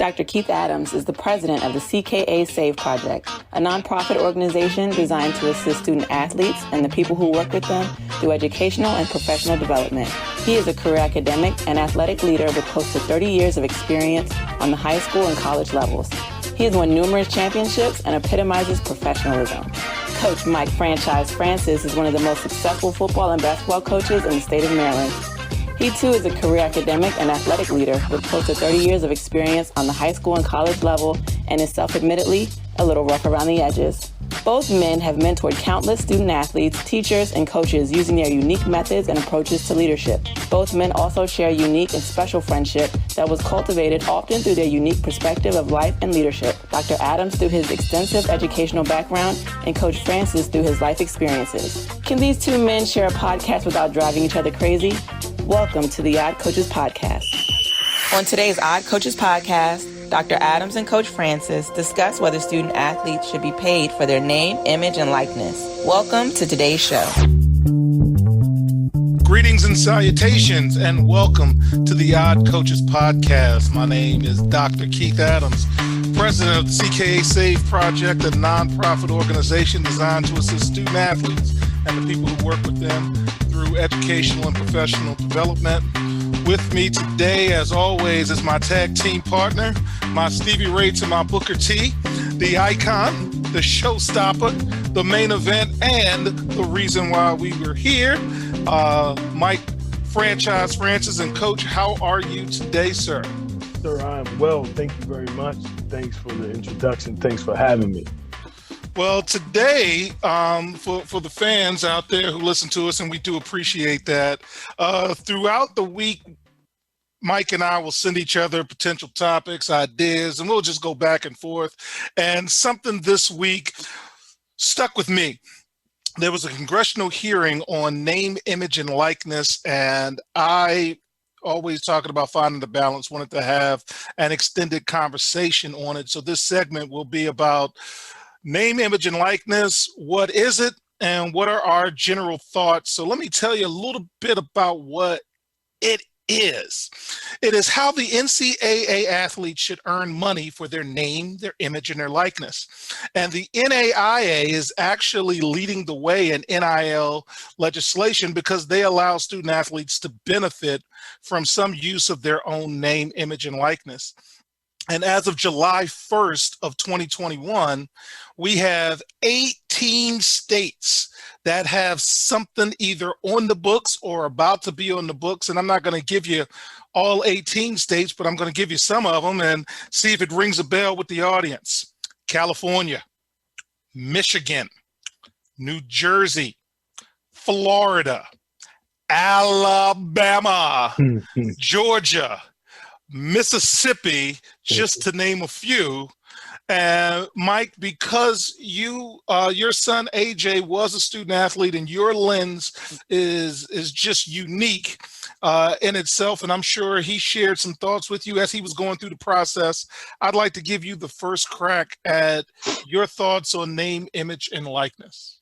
Dr. Keith Adams is the president of the CKA Save Project, a nonprofit organization designed to assist student athletes and the people who work with them through educational and professional development. He is a career academic and athletic leader with close to 30 years of experience on the high school and college levels. He has won numerous championships and epitomizes professionalism. Coach Mike Franchise Francis is one of the most successful football and basketball coaches in the state of Maryland. He too is a career academic and athletic leader with close to 30 years of experience on the high school and college level and is self-admittedly a little rough around the edges. Both men have mentored countless student athletes, teachers, and coaches using their unique methods and approaches to leadership. Both men also share a unique and special friendship that was cultivated often through their unique perspective of life and leadership. Dr. Adams through his extensive educational background and Coach Francis through his life experiences. Can these two men share a podcast without driving each other crazy? Welcome to the Odd Coaches Podcast. On today's Odd Coaches Podcast, Dr. Adams and Coach Francis discuss whether student athletes should be paid for their name, image, and likeness. Welcome to today's show. Greetings and salutations, and welcome to the Odd Coaches Podcast. My name is Dr. Keith Adams, president of the CKA Save Project, a nonprofit organization designed to assist student athletes and the people who work with them through educational and professional development. With me today, as always, is my tag team partner, my Stevie Ray to my Booker T, the icon, the showstopper, the main event, and the reason why we were here. Mike Franchise Francis, and Coach, how are you today, sir? Sir, I'm well. Thank you very much. Thanks for the introduction. Thanks for having me. Well, today, for the fans out there who listen to us, and we do appreciate that, throughout the week, Mike and I will send each other potential topics, ideas, and we'll just go back and forth. And something this week stuck with me. There was a congressional hearing on name, image, and likeness, and I, always talking about finding the balance, wanted to have an extended conversation on it. So this segment will be about name, image, and likeness. What is it, and what are our general thoughts? So let me tell you a little bit about what it is. It is how the NCAA athletes should earn money for their name, their image, and their likeness. And the NAIA is actually leading the way in NIL legislation because they allow student athletes to benefit from some use of their own name, image, and likeness. And as of July 1st of 2021, we have 18 states that have something either on the books or about to be on the books. And I'm not going to give you all 18 states, but I'm going to give you some of them and see if it rings a bell with the audience. California, Michigan, New Jersey, Florida, Alabama, Georgia, Mississippi, just to name a few. And Mike, because you, your son AJ was a student athlete, and your lens is just unique in itself, and I'm sure he shared some thoughts with you as he was going through the process. I'd like to give you the first crack at your thoughts on name, image, and likeness.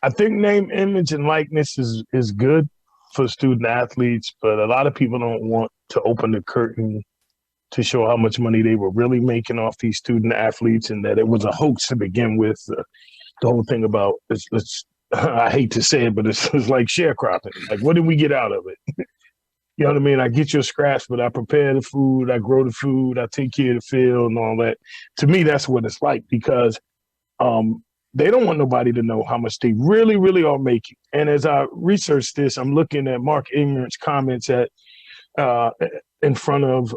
I think name, image, and likeness is good for student athletes, but a lot of people don't want to open the curtain to show how much money they were really making off these student athletes, and that it was a hoax to begin with. The whole thing about it's I hate to say it, but it's like sharecropping. Like, what did we get out of it? You know what I mean? I get your scraps, but I prepare the food, I grow the food, I take care of the field and all that. To me, that's what it's like, because they don't want nobody to know how much they really, really are making. And as I research this, I'm looking at Mark Ingram's comments at in front of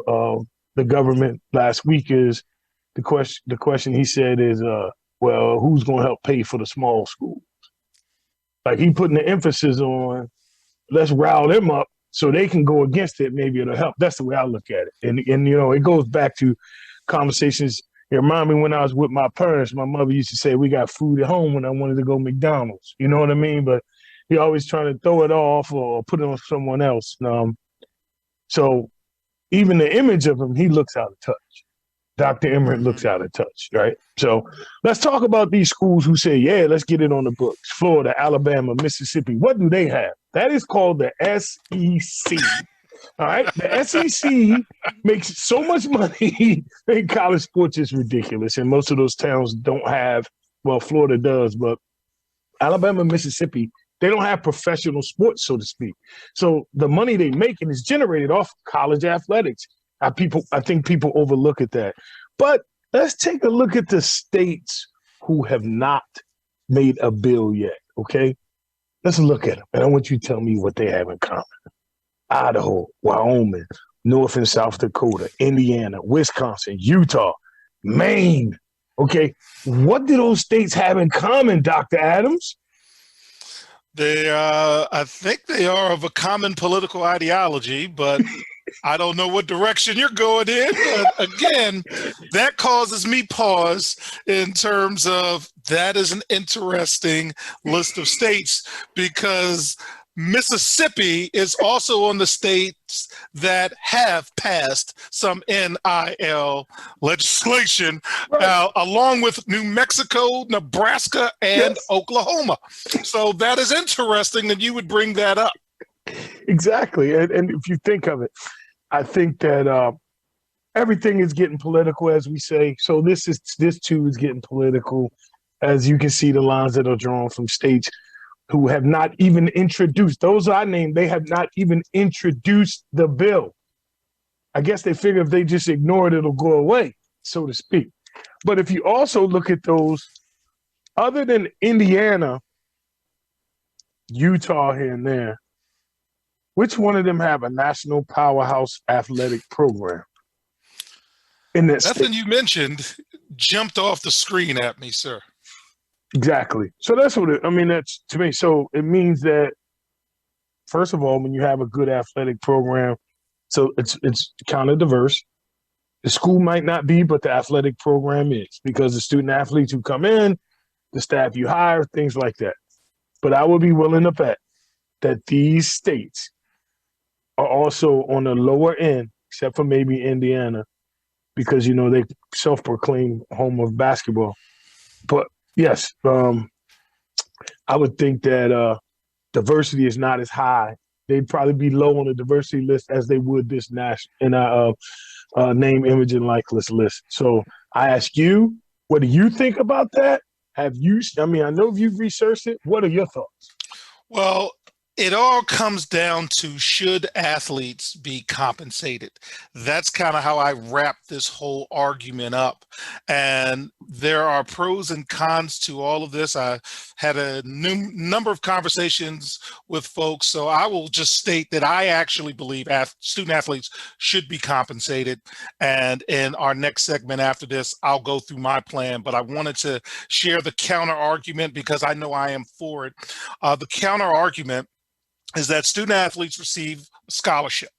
the government last week. Is the question he said is, well, who's going to help pay for the small schools? Like, he putting the emphasis on, let's rile them up so they can go against it. Maybe it'll help. That's the way I look at it. And you know, it goes back to conversations. It reminded me when I was with my parents, my mother used to say, we got food at home when I wanted to go McDonald's. You know what I mean? But he always trying to throw it off or put it on someone else. So even the image of him, he looks out of touch. Dr. Emmert looks out of touch, right? So let's talk about these schools who say, yeah, let's get it on the books. Florida, Alabama, Mississippi. What do they have? That is called the SEC. All right. The SEC makes so much money in college sports, it's ridiculous. And most of those towns don't have, well, Florida does, but Alabama and Mississippi, they don't have professional sports, so to speak. So the money they making is generated off college athletics. I think people overlook at that. But let's take a look at the states who have not made a bill yet, okay? Let's look at them. And I want you to tell me what they have in common. Idaho, Wyoming, North and South Dakota, Indiana, Wisconsin, Utah, Maine. Okay, what do those states have in common, Dr. Adams? I think they are of a common political ideology, but I don't know what direction you're going in. But again, that causes me pause in terms of that is an interesting list of states, because Mississippi is also on the states that have passed some NIL legislation, Right. along with New Mexico, Nebraska, and Yes. Oklahoma. So that is interesting that you would bring that up. Exactly. And if you think of it, I think that everything is getting political, as we say. So this too is getting political, as you can see the lines that are drawn from states who have not even introduced, those I named, they have not even introduced the bill. I guess they figure if they just ignore it, it'll go away, so to speak. But if you also look at those, other than Indiana, Utah here and there, which one of them have a national powerhouse athletic program in that Nothing state? you mentioned jumped off the screen at me, sir. Exactly. So that's what that's to me. So it means that, first of all, when you have a good athletic program, so it's kind of diverse. The school might not be, but the athletic program is, because the student athletes who come in, the staff you hire, things like that. But I would be willing to bet that these states are also on the lower end, except for maybe Indiana, because they self-proclaim home of basketball. But yes, I would think that diversity is not as high. They'd probably be low on the diversity list as they would this national name, image, and likeness list. So I ask you, what do you think about that? I know you've researched it. What are your thoughts? Well, it all comes down to, should athletes be compensated? That's kind of how I wrap this whole argument up. And there are pros and cons to all of this. I had a number of conversations with folks, so I will just state that I actually believe student athletes should be compensated. And in our next segment after this, I'll go through my plan, but I wanted to share the counter argument because I know I am for it. The counter argument is that student athletes receive a scholarship,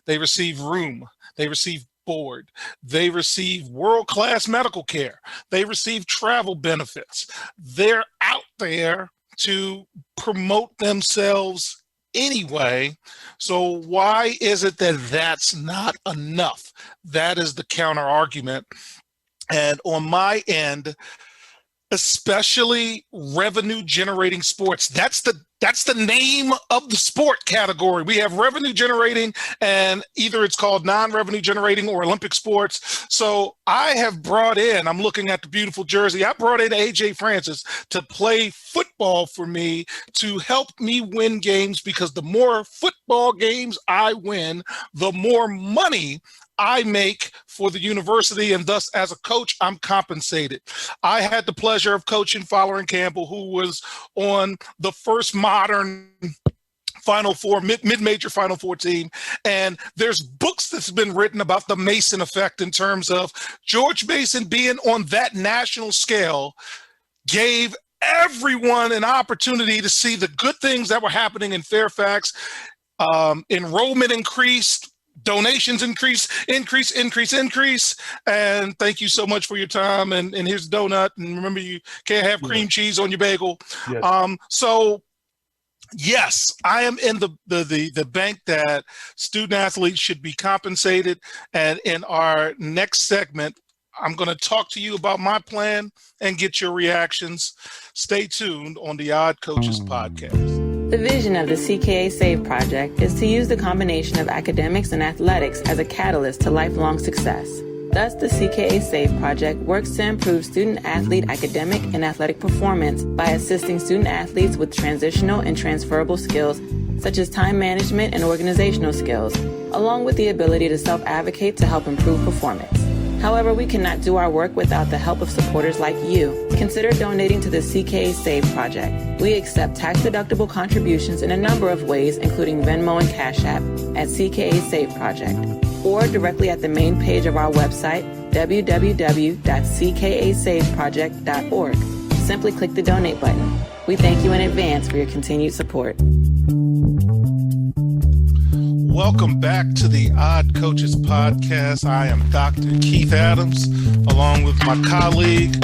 they receive room, they receive board, they receive world-class medical care, they receive travel benefits. They're out there to promote themselves anyway. So why is it that that's not enough? That is the counter argument. And on my end, especially revenue generating sports, that's the name of the sport category. We have revenue generating, and either it's called non-revenue generating or Olympic sports. So I have brought in, I'm looking at the beautiful jersey, I brought in AJ Francis to play football for me, to help me win games, because the more football games I win, the more money I make for the university, and thus as a coach, I'm compensated. I had the pleasure of coaching Fowler & Campbell, who was on the first modern Final Four, mid-major Final Four team. And there's books that's been written about the Mason effect, in terms of George Mason being on that national scale gave everyone an opportunity to see the good things that were happening in Fairfax. Enrollment increased, donations increase. And thank you so much for your time. And here's a donut. And remember, you can't have cream cheese on your bagel. Yes. So yes, I am in the bank that student athletes should be compensated. And in our next segment, I'm going to talk to you about my plan and get your reactions. Stay tuned on the Odd Coaches podcast. The vision of the CKA SAVE project is to use the combination of academics and athletics as a catalyst to lifelong success. Thus, the CKA SAVE project works to improve student-athlete academic and athletic performance by assisting student-athletes with transitional and transferable skills such as time management and organizational skills, along with the ability to self-advocate to help improve performance. However, we cannot do our work without the help of supporters like you. Consider donating to the CKA SAVE project. We accept tax-deductible contributions in a number of ways, including Venmo and Cash App at CKA SAVE project, or directly at the main page of our website, www.ckasaveproject.org. Simply click the donate button. We thank you in advance for your continued support. Welcome back to the Odd Coaches Podcast. I am Dr. Keith Adams, along with my colleague,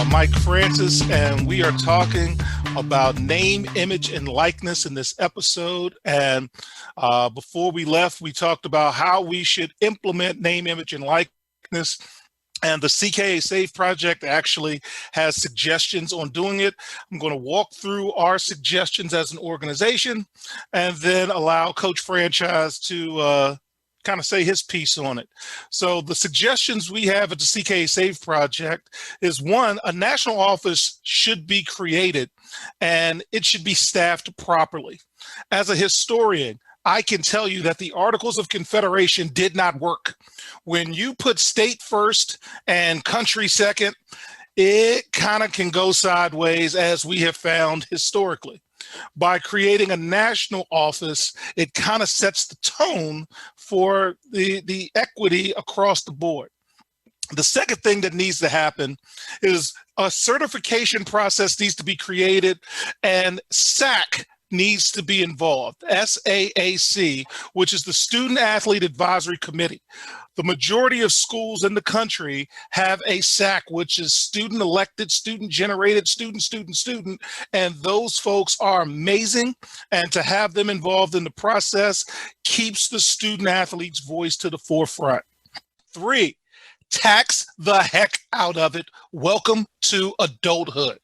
Mike Francis, and we are talking about name, image, and likeness in this episode. And before we left, we talked about how we should implement name, image, and likeness. And the CKA SAVE project actually has suggestions on doing it. I'm going to walk through our suggestions as an organization and then allow Coach Franchise to kind of say his piece on it. So the suggestions we have at the CKA SAVE project is, one, a national office should be created and it should be staffed properly. As a historian, I can tell you that the Articles of Confederation did not work. When you put state first and country second, it kind of can go sideways, as we have found historically. By creating a national office, it kind of sets the tone for the equity across the board. The second thing that needs to happen is a certification process needs to be created, and SAC needs to be involved, SAAC, which is the Student Athlete Advisory Committee. The majority of schools in the country have a SAC, which is student elected, student generated, student, and those folks are amazing. And to have them involved in the process keeps the student athlete's voice to the forefront. 3, tax the heck out of it. Welcome to adulthood.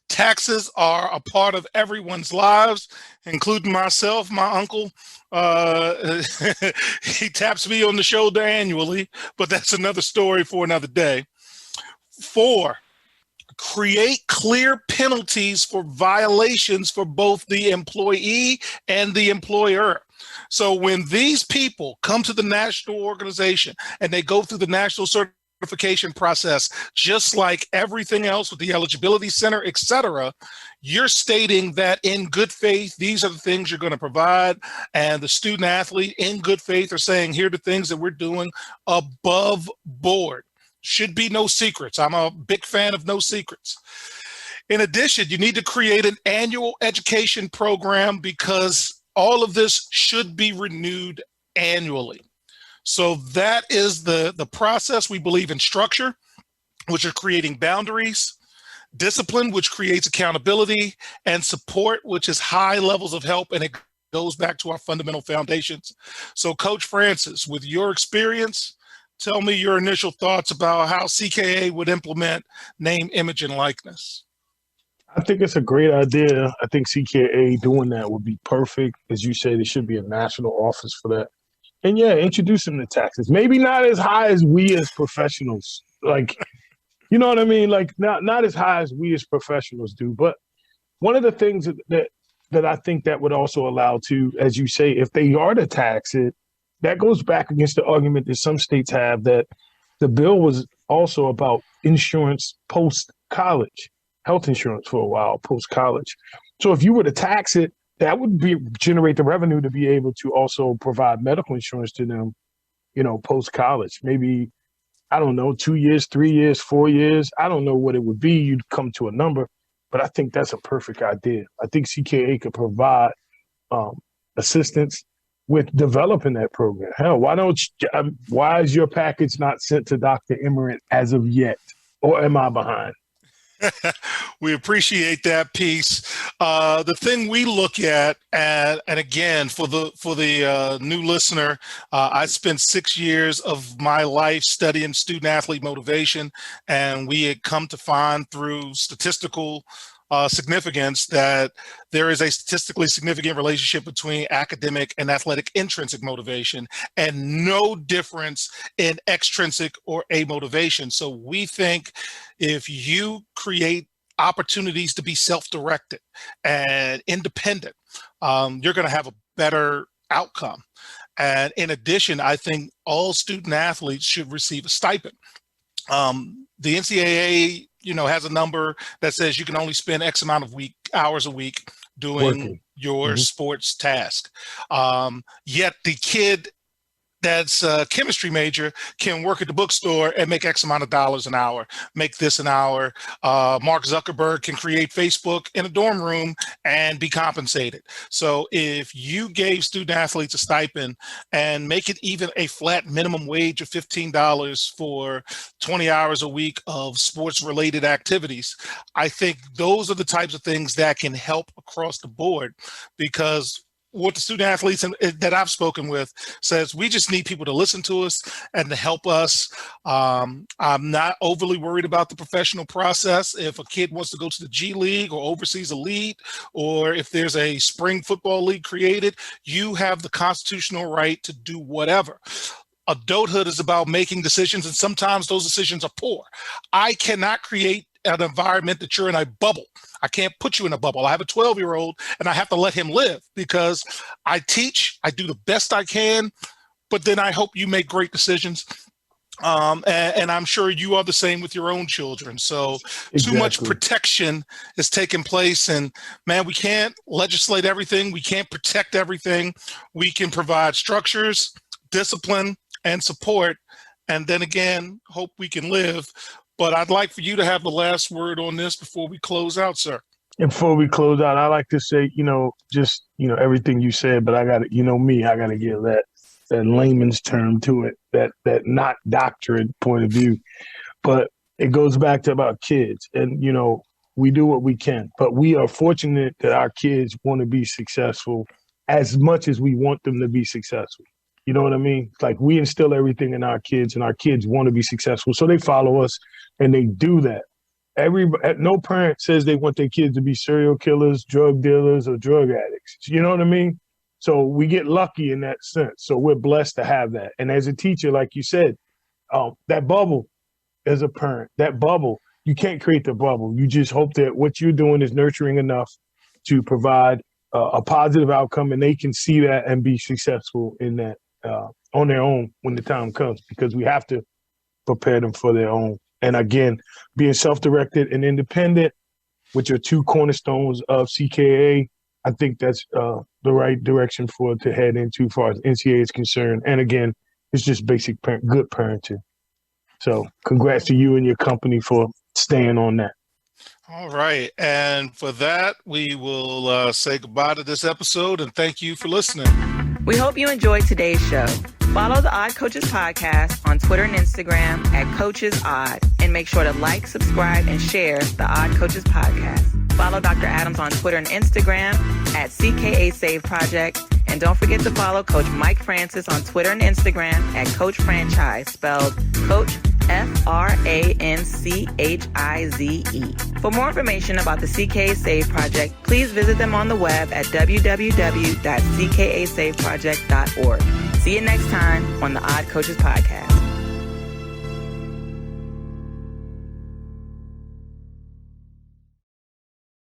Taxes are a part of everyone's lives, including myself. My uncle, he taps me on the shoulder annually, but that's another story for another day. 4, create clear penalties for violations for both the employee and the employer. So when these people come to the national organization and they go through the national certification process, just like everything else with the eligibility center, etc., you're stating that in good faith, these are the things you're going to provide. And the student athlete in good faith are saying, here are the things that we're doing above board. Should be no secrets. I'm a big fan of no secrets. In addition, you need to create an annual education program because all of this should be renewed annually. So that is the process. We believe in structure, which are creating boundaries, discipline, which creates accountability, and support, which is high levels of help, and it goes back to our fundamental foundations. So Coach Francis, with your experience, tell me your initial thoughts about how CKA would implement name, image, and likeness. I think it's a great idea. I think CKA doing that would be perfect. As you said, it should be a national office for that. And yeah, introduce them to taxes. Maybe not as high as we as professionals, like, you know what I mean? Like not as high as we as professionals do. But one of the things that I think that would also allow to, as you say, if they are to tax it, that goes back against the argument that some states have that the bill was also about insurance post-college, health insurance for a while, post-college. So if you were to tax it, that would generate the revenue to be able to also provide medical insurance to them, you know, post-college. Maybe, I don't know, 2 years, 3 years, 4 years. I don't know what it would be. You'd come to a number, but I think that's a perfect idea. I think CKA could provide assistance with developing that program. Hell, why is your package not sent to Dr. Emmerich as of yet? Or am I behind? We appreciate that piece. The thing we look at, and again, for the new listener, I spent 6 years of my life studying student athlete motivation, and we had come to find through statistical significance that there is a statistically significant relationship between academic and athletic intrinsic motivation and no difference in extrinsic or amotivation. So we think if you create opportunities to be self-directed and independent, you're going to have a better outcome. And in addition, I think all student athletes should receive a stipend. The NCAA, has a number that says you can only spend X amount of hours a week doing your sports task. Yet the kid that's a chemistry major can work at the bookstore and make X amount of dollars an hour, make this an hour. Mark Zuckerberg can create Facebook in a dorm room and be compensated. So if you gave student athletes a stipend and make it even a flat minimum wage of $15 for 20 hours a week of sports related activities, I think those are the types of things that can help across the board, because what the student athletes that I've spoken with says, we just need people to listen to us and to help us. I'm not overly worried about the professional process. If a kid wants to go to the G League or overseas elite, or if there's a spring football league created, you have the constitutional right to do whatever. Adulthood is about making decisions, and sometimes those decisions are poor. I cannot create an environment that you're in a bubble. I can't put you in a bubble. I have a 12-year-old and I have to let him live, because I teach, I do the best I can, but then I hope you make great decisions. And I'm sure you are the same with your own children. So Too much protection is taking place, and man, we can't legislate everything. We can't protect everything. We can provide structures, discipline, and support. And then again, hope we can live. But I'd like for you to have the last word on this before we close out, sir. And before we close out, I like to say, everything you said, but I got to, I got to give that layman's term to it, that not doctorate point of view. But it goes back to about kids. And, we do what we can, but we are fortunate that our kids want to be successful as much as we want them to be successful. You know what I mean? Like, we instill everything in our kids, and our kids want to be successful. So they follow us and they do that. No parent says they want their kids to be serial killers, drug dealers, or drug addicts. You know what I mean? So we get lucky in that sense. So we're blessed to have that. And as a teacher, like you said, that bubble, as a parent, that bubble, you can't create the bubble. You just hope that what you're doing is nurturing enough to provide a positive outcome, and they can see that and be successful in that on their own when the time comes, because we have to prepare them for their own. And again, being self-directed and independent, which are two cornerstones of CKA, I think that's the right direction to head into as far as NCAA is concerned. And again, it's just basic good parenting. So congrats to you and your company for staying on that. All right. And for that, we will say goodbye to this episode, and thank you for listening. We hope you enjoyed today's show. Follow the Odd Coaches Podcast on Twitter and Instagram at Coaches Odd, and make sure to like, subscribe, and share the Odd Coaches Podcast. Follow Dr. Adams on Twitter and Instagram at CKA Save Project. And don't forget to follow Coach Mike Francis on Twitter and Instagram at Coach Franchise, spelled Coach Franchize. For more information about the CKA Save Project, please visit them on the web at www.ckasaveproject.org. See you next time on the Odd Coaches Podcast.